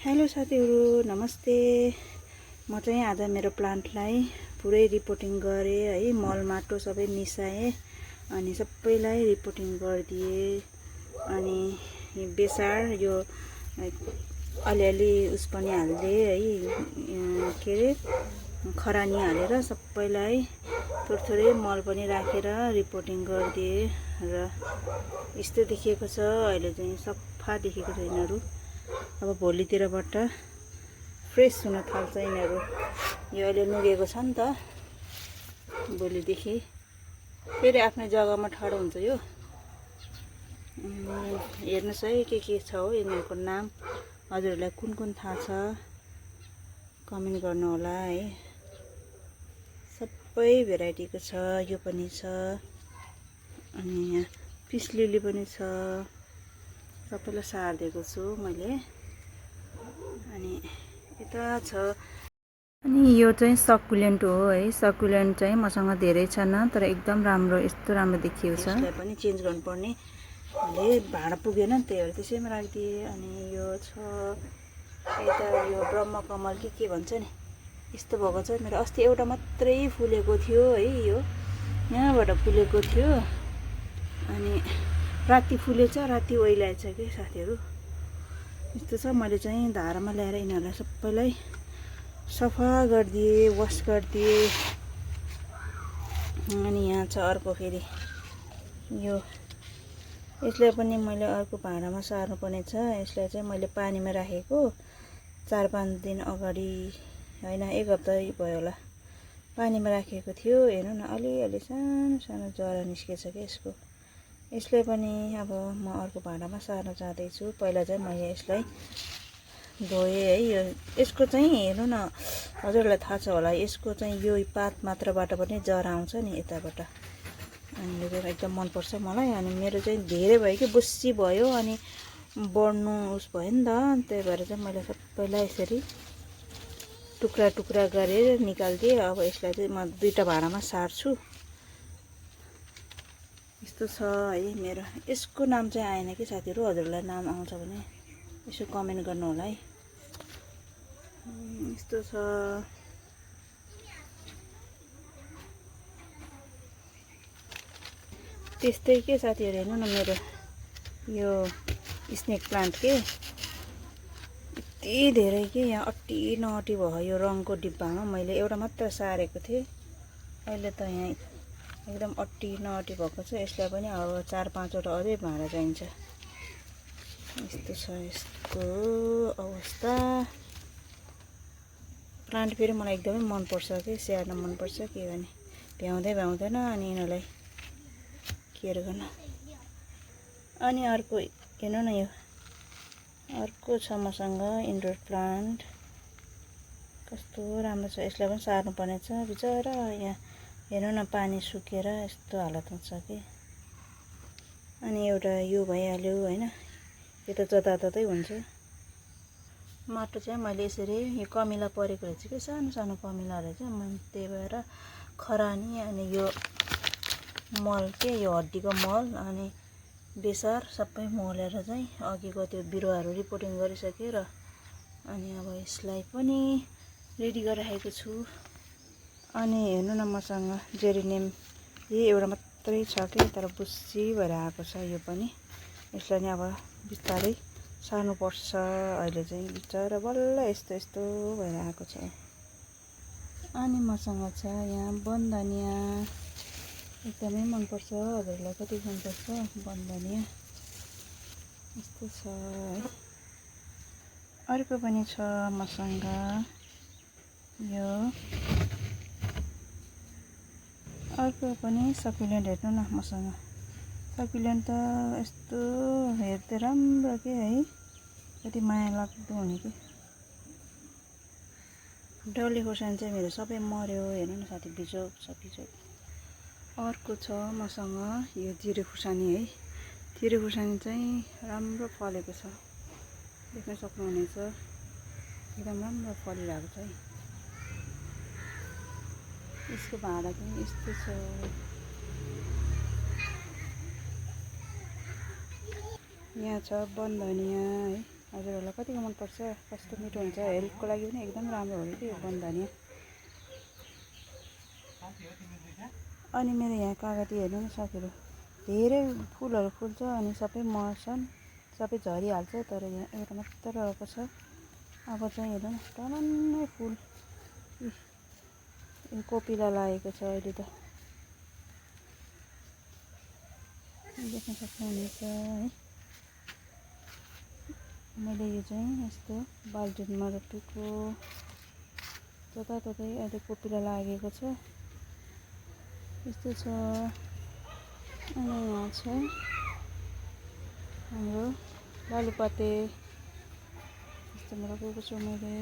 Hello साथीहरू, नमस्ते। म चाहिँ आज मेरो प्लान्टलाई पुरै रिपोर्टिङ गरेँ है। मल माटो सबै मिसाएँ अनि सबैलाई रिपोर्टिङ गरिदिएँ। अनि बेसार यो अलिअलि उस पनि हालिदिएँ है, के अरे खरानी हालेर सबैलाई थोरै मल पनि राखेर रिपोर्टिङ गरिदिएँ र यस्तो देखिएको छ। अहिले चाहिँ सफा देखेको छ यिनीहरू। अब भोलितिरबाट फ्रेस हुन थाल्छ यिनीहरू। यो अहिले नुगेको छ नि त, भोलिदेखि फेरि आफ्नै जग्गामा ठाडो हुन्छ यो। हेर्नुहोस् है के छ हो यिनीहरूको नाम। हजुरहरूलाई कुन कुन थाहा छ कमेन्ट गर्नु होला है। सबै भेराइटीको छ। यो पनि छ अनि यहाँ पिस लिली पनि छ। सबैलाई सारिदिएको छु मैले। अनि यता छ। अनि यो चाहिँ सकुलेन्ट हो है। सकुलेन्ट चाहिँ मसँग धेरै छैन तर एकदम राम्रो, यस्तो राम्रो देखिएको छ। यसलाई पनि चेन्ज गर्नुपर्ने, मैले भाँडा पुगेन त्यही भएर त्यसैमा राखिदिएँ। अनि यो छ यता, यो ब्रह्मकमल के भन्छ नि, यस्तो भएको छ मेरो। अस्ति एउटा मात्रै फुलेको थियो है, यो यहाँबाट फुलेको थियो अनि राति फुलेछ, राति ओइलाएछ कि साथीहरू। यस्तो छ। मैले चाहिँ धारामा ल्याएर यिनीहरूलाई सबैलाई सफा गरिदिएँ, वास गरिदिएँ। अनि यहाँ छ अर्को फेरि यो, यसलाई पनि मैले अर्को भाँडामा सार्नुपर्ने छ। यसलाई चाहिँ मैले पानीमा राखेको 4-5 दिन अगाडि, होइन 1 हप्ता भयो होला, पानीमा राखेको थियो। हेर्नु न, अलिअलि सानो सानो जरा निस्केछ कि यसको। यसलाई पनि अब म अर्को भाँडामा सार्न जाँदैछु। पहिला चाहिँ मैले यसलाई धोएँ है। यसको चाहिँ हेर्नु न, हजुरहरूलाई थाहा छ होला, यसको चाहिँ यो पात मात्रबाट पनि जरा आउँछ नि यताबाट। अनि यो एकदम मनपर्छ मलाई। अनि मेरो चाहिँ धेरै भयो कि बुस्सी भयो अनि बढ्नु उस भयो नि त, त्यही भएर चाहिँ मैले सबैलाई यसरी टुक्रा टुक्रा गरेर निकालिदिएँ। अब यसलाई चाहिँ म 2टा भाँडामा सार्छु। यस्तो छ है मेरो। यसको नाम चाहिँ आएन कि साथीहरू, हजुरहरूलाई नाम आउँछ भने यसो कमेन्ट गर्नु होला है। यस्तो छ। त्यस्तै के साथीहरू, हेर्नु न मेरो यो स्नेक प्लान्ट के यति धेरै के यहाँ अट्टी नअट्टी भयो। यो रङको डिब्बामा मैले एउटा मात्र सारेको थिएँ, अहिले त यहाँ एकदम अट्टी नअट्टी भएको छ। यसलाई पनि अब 4-5वटा अझै भाँडा चाहिन्छ। यस्तो छ यसको अवस्था। प्लान्ट फेरि मलाई एकदमै मनपर्छ कि, स्याहार्न मनपर्छ। के भने भ्याउँदैन अनि यिनीहरूलाई केयर गर्न। अनि अर्को हेर्नु न, यो अर्को छ मसँग इन्डोर प्लान्ट। कस्तो राम्रो छ। यसलाई पनि सार्नुपर्ने छ बिचरा। यहाँ हेर्नु न, पानी सुकेर यस्तो हालतमा छ कि। अनि एउटा यो भइहाल्यो होइन, यो त जताततै हुन्छ। माटो चाहिँ मैले यसरी, यो कमिला परेको रहेछ कि, सानो सानो कमिला रहेछ। त्यही भएर खरानी अनि यो मल के, यो हड्डीको मल अनि बेसार सबै मोलेर चाहिँ अघिको त्यो बिरुवाहरू रिपोर्टिङ गरिसकेर अनि अब यसलाई पनि रेडी गरिराखेको छु। अनि हेर्नु न, मसँग जेरिनियम यही एउटा मात्रै छ कि, तर बुस्सी भएर आएको छ यो पनि। यसलाई नि अब बिस्तारै सार्नुपर्छ। अहिले चाहिँ बिचरा बल्ल यस्तो यस्तो भएर आएको छ। अनि मसँग छ यहाँ बनधनिया, एकदमै मनपर्छ। हजुरलाई कति मनपर्छ बनधनिया? यस्तो छ है। अर्को पनि छ मसँग यो, अर्को पनि सकुलेन्ट। हेर्नु न मसँग सकुलेन्ट त यस्तो हेर्दै राम्रो के है, कति माया लाग्दो हुने कि। डल्ले खोर्सानी चाहिँ मेरो सबै मर्यो। हेर्नु न साथी, बिजोग छ बिजोग। अर्को छ मसँग यो जिरे खुर्सानी है। जिरे खुर्सानी चाहिँ राम्रो फलेको छ, देख्न सक्नुहुनेछ। एकदम राम्रो फलिरहेको छ है। यसको भाँडा चाहिँ यस्तो छ। यहाँ छ बनधनिया है। हजुरहरूलाई कतिको मनपर्छ, कस्तो मिठो हुन्छ, हेल्थको लागि पनि एकदम राम्रो हो कि यो वन धनिया। अनि मेरो यहाँ कागती हेर्नु न साथीहरू, धेरै फुलहरू फुल्छ अनि सबै मर्छन्, सबै झरिहाल्छ। तर यहाँ एउटा मात्र रहेको छ। अब चाहिँ हेर्नु न टनन्नै फुल, यो कोपिला लागेको छ अहिले त, देख्न सक्नुहुनेछ है। मैले यो चाहिँ यस्तो बाल्टिनमा रोपेको, जताततै अहिले कोपिला लागेको छ, यस्तो छ। अनि यहाँ छ हाम्रो लालुपाते, यस्तोमा रोपेको छु मैले।